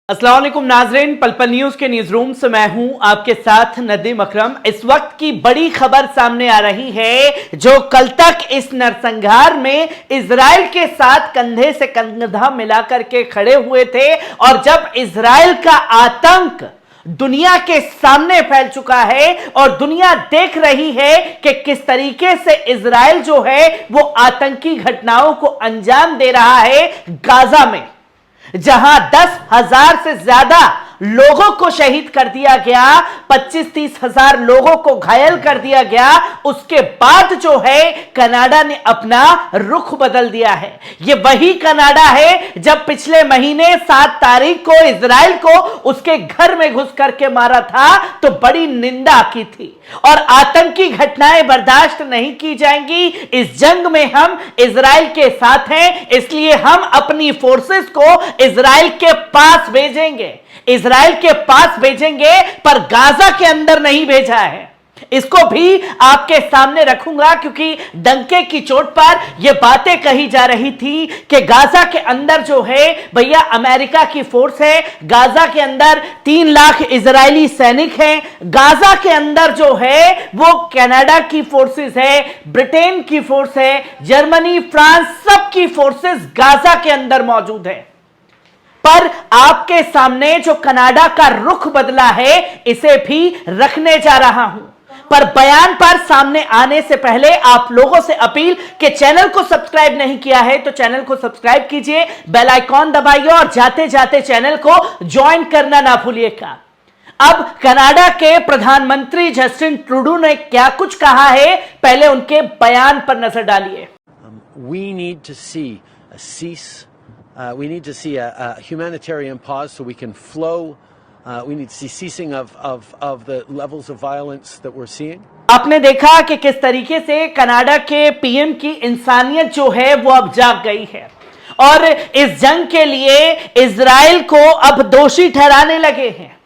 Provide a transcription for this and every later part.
अस्सलाम वालेकुम नाजरीन, पल पल न्यूज के न्यूज रूम से मैं हूं आपके साथ नदीम अकरम। इस वक्त की बड़ी खबर सामने आ रही है, जो कल तक इस नरसंहार में इजराइल के साथ कंधे से कंधा मिलाकर के खड़े हुए थे, और जब इजराइल का आतंक दुनिया के सामने फैल चुका है और दुनिया देख रही है कि किस तरीके से इजराइल जो है वो आतंकी घटनाओं को अंजाम दे रहा है गाजा में, जहां 10,000 से ज्यादा लोगों को शहीद कर दिया गया, 25-30 हजार लोगों को घायल कर दिया गया। उसके बाद जो है कनाडा ने अपना रुख बदल दिया है। यह वही कनाडा है जब पिछले महीने 7 तारीख को इजराइल को उसके घर में घुस करके मारा था तो बड़ी निंदा की थी, और आतंकी घटनाएं बर्दाश्त नहीं की जाएंगी। इस जंग में हम इजराइल के साथ हैं, इसलिए हम अपनी फोर्सेस को इजराइल के पास भेजेंगे, इजराइल के पास भेजेंगे, पर गाजा के अंदर नहीं भेजा है। इसको भी आपके सामने रखूंगा, क्योंकि डंके की चोट पर यह बातें कही जा रही थी कि गाजा के अंदर जो है भैया अमेरिका की फोर्स है, गाजा के अंदर 3 लाख इजरायली सैनिक हैं, गाजा के अंदर जो है वो कनाडा की फोर्सेस है, ब्रिटेन की फोर्स है, जर्मनी, फ्रांस, सबकी फोर्सेस गाजा के अंदर मौजूद है। पर आपके सामने जो कनाडा का रुख बदला है, इसे भी रखने जा रहा हूं। पर बयान पर सामने आने से पहले आप लोगों से अपील कि चैनल को सब्सक्राइब नहीं किया है तो चैनल को सब्सक्राइब कीजिए, बेल आइकॉन दबाइए और जाते जाते चैनल को ज्वाइन करना ना भूलिएगा। अब कनाडा के प्रधानमंत्री जस्टिन ट्रूडो ने क्या कुछ कहा है, पहले उनके बयान पर नजर डालिए। We need to see a cease. We need to see a humanitarian pause so we can flow. We need to see ceasing of the levels of violence that we're seeing. आपने देखा कि किस तरीके से कनाडा के PM की इंसानियत जो है वो अब जाग गई है, और इस जंग के लिए इजराइल को अब दोषी ठहराने लगे हैं,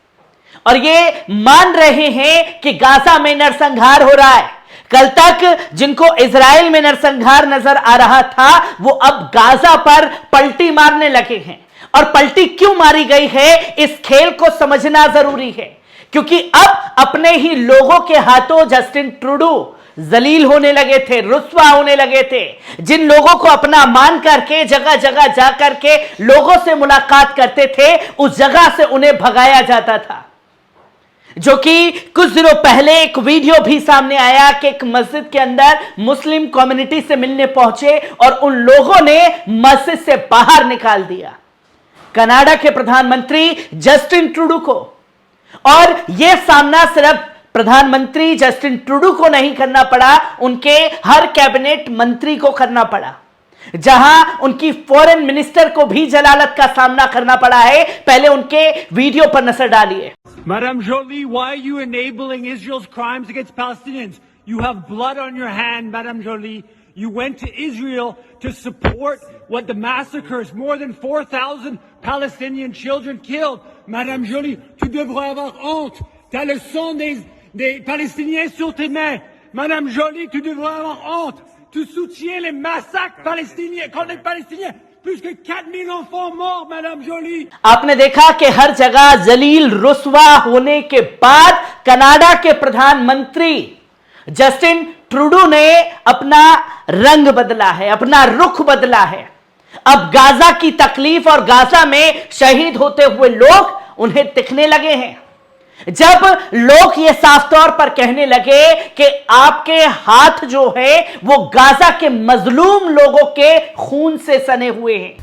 और ये मान रहे हैं कि गाजा में नरसंहार हो रहा है। कल तक जिनको इजराइल में नरसंहार नजर आ रहा था, वो अब गाजा पर पलटी मारने लगे हैं। और पलटी क्यों मारी गई है, इस खेल को समझना जरूरी है, क्योंकि अब अपने ही लोगों के हाथों जस्टिन ट्रूडो जलील होने लगे थे, रुस्वा होने लगे थे। जिन लोगों को अपना मान करके जगह जगह जाकर के लोगों से मुलाकात करते थे, उस जगह से उन्हें भगाया जाता था। जो कि कुछ दिनों पहले एक वीडियो भी सामने आया कि एक मस्जिद के अंदर मुस्लिम कम्युनिटी से मिलने पहुंचे और उन लोगों ने मस्जिद से बाहर निकाल दिया कनाडा के प्रधानमंत्री जस्टिन ट्रूडो को। और यह सामना सिर्फ प्रधानमंत्री जस्टिन ट्रूडो को नहीं करना पड़ा, उनके हर कैबिनेट मंत्री को करना पड़ा, जहां उनकी फॉरेन मिनिस्टर को भी जलालत का सामना करना पड़ा है। पहले उनके वीडियो पर नजर डालिए। Madame Jolie, why are you enabling Israel's crimes against Palestinians? You have blood on your hand, Madame Jolie. You went to Israel to support what the massacres, more than 4,000 Palestinian children killed. Madame Jolie, tu devrais avoir honte. T'as le sang des Palestiniens sur tes mains. Madame Jolie, tu devrais avoir honte. Tu soutiens les massacres palestiniens contre les Palestiniens. Plus que 4,000 enfants morts, Madame Jolie. आपने देखा कि हर जगह जलील रुस्वा होने के बाद Canada के प्रधानमंत्री Justin Trudeau ने अपना रंग बदला है, अपना रुख बदला है। अब गाजा की तकलीफ और गाजा में शहीद होते हुए लोग उन्हें दिखने लगे हैं। जब लोग ये साफ तौर पर कहने लगे कि आपके हाथ जो है वो गाजा के मजलूम लोगों के खून से सने हुए हैं,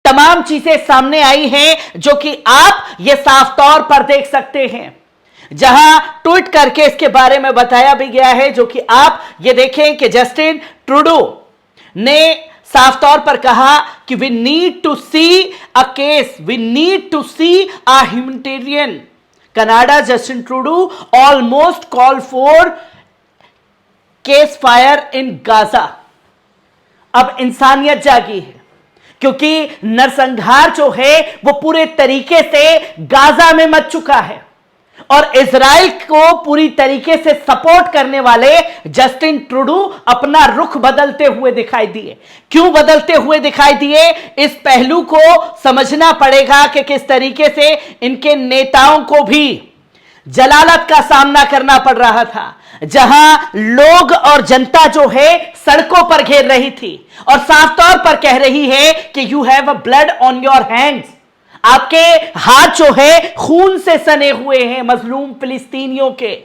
तमाम चीजें सामने आई हैं जो कि आप ये साफ तौर पर देख सकते हैं, जहां ट्वीट करके इसके बारे में बताया भी गया है, जो कि आप ये देखें कि जस्टिन ट्रूडो ने साफ तौर पर कहा कि we need to see a case, we need to see a humanitarian. Canada Justin Trudeau almost call for ceasefire in Gaza. अब इंसानियत जागी है, क्योंकि नरसंहार जो है वो पूरे तरीके से गाजा में मच चुका है। और इजराइल को पूरी तरीके से सपोर्ट करने वाले जस्टिन ट्रूडो अपना रुख बदलते हुए दिखाई दिए। क्यों बदलते हुए दिखाई दिए, इस पहलू को समझना पड़ेगा कि किस तरीके से इनके नेताओं को भी जलालत का सामना करना पड़ रहा था, जहां लोग और जनता जो है सड़कों पर घेर रही थी और साफ तौर पर कह रही है कि you have a blood on your hands, आपके हाथ जो है खून से सने हुए हैं मजलूम फिलिस्तीनियों के।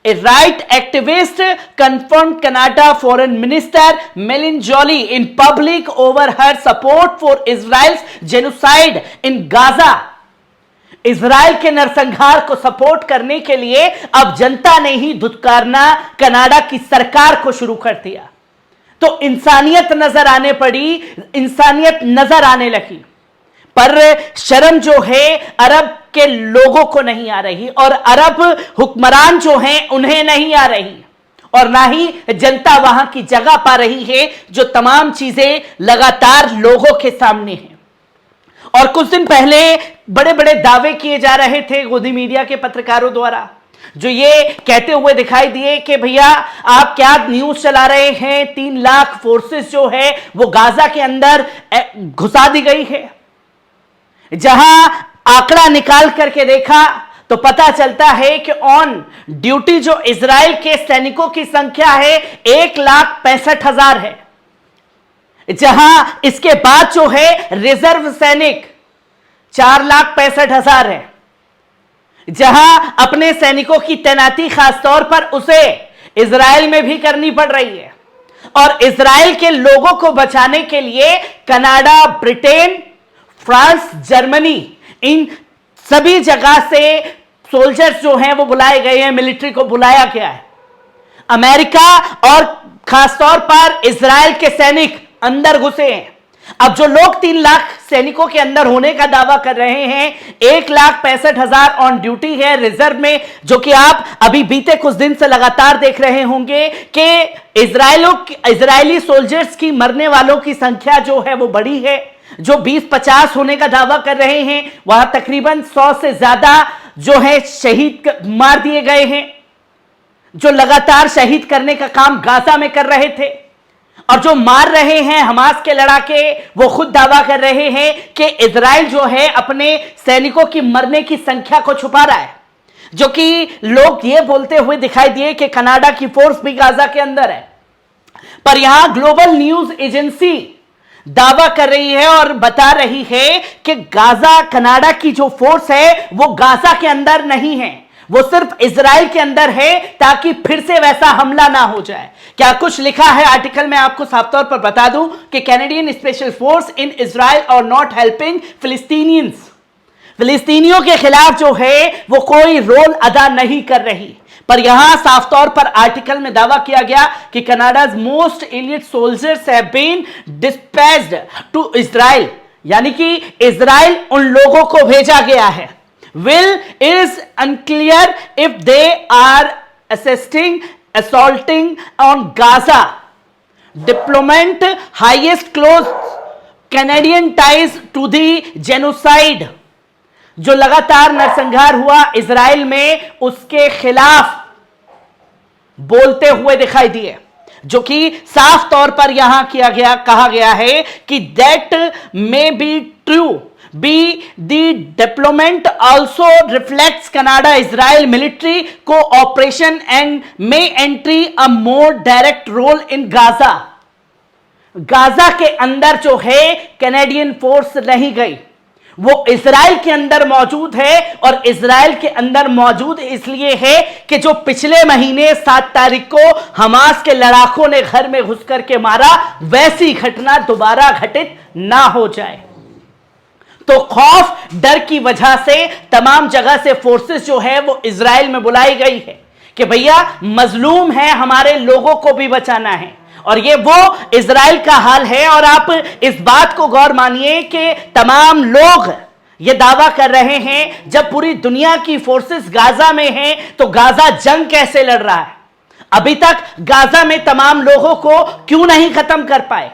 A right activist confirmed Canada Foreign Minister Melanie Joly in public over her support for Israel's genocide in Gaza। Israel के नरसंहार को सपोर्ट करने के लिए अब जनता ने ही धुतकारना कनाडा की सरकार को शुरू कर दिया। तो इंसानियत नजर आने पड़ी, इंसानियत नजर आने लगी, पर शर्म जो है अरब के लोगों को नहीं आ रही और अरब हुक्मरान जो हैं उन्हें नहीं आ रही, और ना ही जनता वहां की जगह पा रही है जो तमाम चीजें लगातार लोगों के सामने हैं। और कुछ दिन पहले बड़े बड़े दावे किए जा रहे थे गोदी मीडिया के पत्रकारों द्वारा, जो ये कहते हुए दिखाई दिए कि भैया आप क्या न्यूज चला रहे हैं, 3 लाख फोर्सेस जो है वो गाजा के अंदर घुसा दी गई है। जहां आंकड़ा निकाल करके देखा तो पता चलता है कि ऑन ड्यूटी जो इजराइल के सैनिकों की संख्या है 1,65,000 है, जहां इसके बाद जो है रिजर्व सैनिक 4,65,000 है, जहां अपने सैनिकों की तैनाती खासतौर पर उसे इजराइल में भी करनी पड़ रही है। और इजराइल के लोगों को बचाने के लिए कनाडा, ब्रिटेन, फ्रांस, जर्मनी, इन सभी जगह से सोल्जर्स जो हैं वो बुलाए गए हैं, मिलिट्री को बुलाया गया है। अमेरिका और खासतौर पर इजराइल के सैनिक अंदर घुसे हैं। अब जो लोग 3 लाख सैनिकों के अंदर होने का दावा कर रहे हैं, 1,65,000 ऑन ड्यूटी है रिजर्व में, जो कि आप अभी बीते कुछ दिन से लगातार देख रहे होंगे कि इजरायली सोल्जर्स की मरने वालों की संख्या जो है वो बड़ी है। जो 20-50 होने का दावा कर रहे हैं, वहां तकरीबन 100 से ज्यादा जो है शहीद मार दिए गए हैं, जो लगातार शहीद करने का काम गाजा में कर रहे थे। और जो मार रहे हैं हमास के लड़ाके, वो खुद दावा कर रहे हैं कि इजराइल जो है अपने सैनिकों की मरने की संख्या को छुपा रहा है, जो कि लोग ये बोलते हुए दिखाई दिए कि कनाडा की फोर्स भी गाजा के अंदर है। पर यहां ग्लोबल न्यूज एजेंसी दावा कर रही है और बता रही है कि गाजा, कनाडा की जो फोर्स है वो गाजा के अंदर नहीं है, वो सिर्फ इजराइल के अंदर है, ताकि फिर से वैसा हमला ना हो जाए। क्या कुछ लिखा है आर्टिकल में आपको साफ तौर पर बता दूं कि Canadian special force in Israel और नॉट हेल्पिंग फिलिस्तीनियंस, फिलिस्तीनियों के खिलाफ जो है वो कोई रोल अदा नहीं कर रही। पर यहां साफ तौर पर आर्टिकल में दावा किया गया कि Canada's most elite soldiers have been dispatched to Israel, यानी कि इजराइल उन लोगों को भेजा गया है। Will is unclear if they are assaulting on Gaza. Diplomat highest close Canadian ties to the genocide. जो लगातार नरसंहार हुआ इजराइल में उसके खिलाफ बोलते हुए दिखाई दिए, जो कि साफ तौर पर यहां कहा गया है कि that may be true be the diplomat also reflects Canada Israel military cooperation and may entry a more direct role in Gaza. Gaza के अंदर जो है कैनेडियन फोर्स नहीं गई, वो इजराइल के अंदर मौजूद है। और इजराइल के अंदर मौजूद इसलिए है कि जो पिछले महीने 7 तारीख को हमास के लड़ाकों ने घर में घुस करके मारा, वैसी घटना दोबारा घटित ना हो जाए। तो खौफ, डर की वजह से तमाम जगह से फोर्सेस जो है वो इजराइल में बुलाई गई है कि भैया मजलूम है, हमारे लोगों को भी बचाना है। और ये वो इजराइल का हाल है। और आप इस बात को गौर मानिए कि तमाम लोग ये दावा कर रहे हैं, जब पूरी दुनिया की फोर्सेस गाजा में हैं तो गाजा जंग कैसे लड़ रहा है? अभी तक गाजा में तमाम लोगों को क्यों नहीं खत्म कर पाए?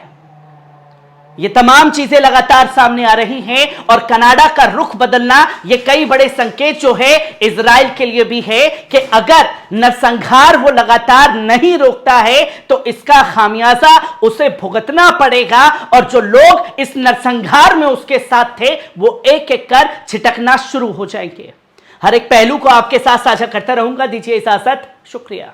ये तमाम चीजें लगातार सामने आ रही हैं और कनाडा का रुख बदलना ये कई बड़े संकेत जो है इजराइल के लिए भी है कि अगर नरसंहार वो लगातार नहीं रोकता है तो इसका खामियाजा उसे भुगतना पड़ेगा और जो लोग इस नरसंहार में उसके साथ थे वो एक एक कर छिटकना शुरू हो जाएंगे। हर एक पहलू को आपके साथ साझा करता रहूंगा, दीजिए इजाजत, शुक्रिया।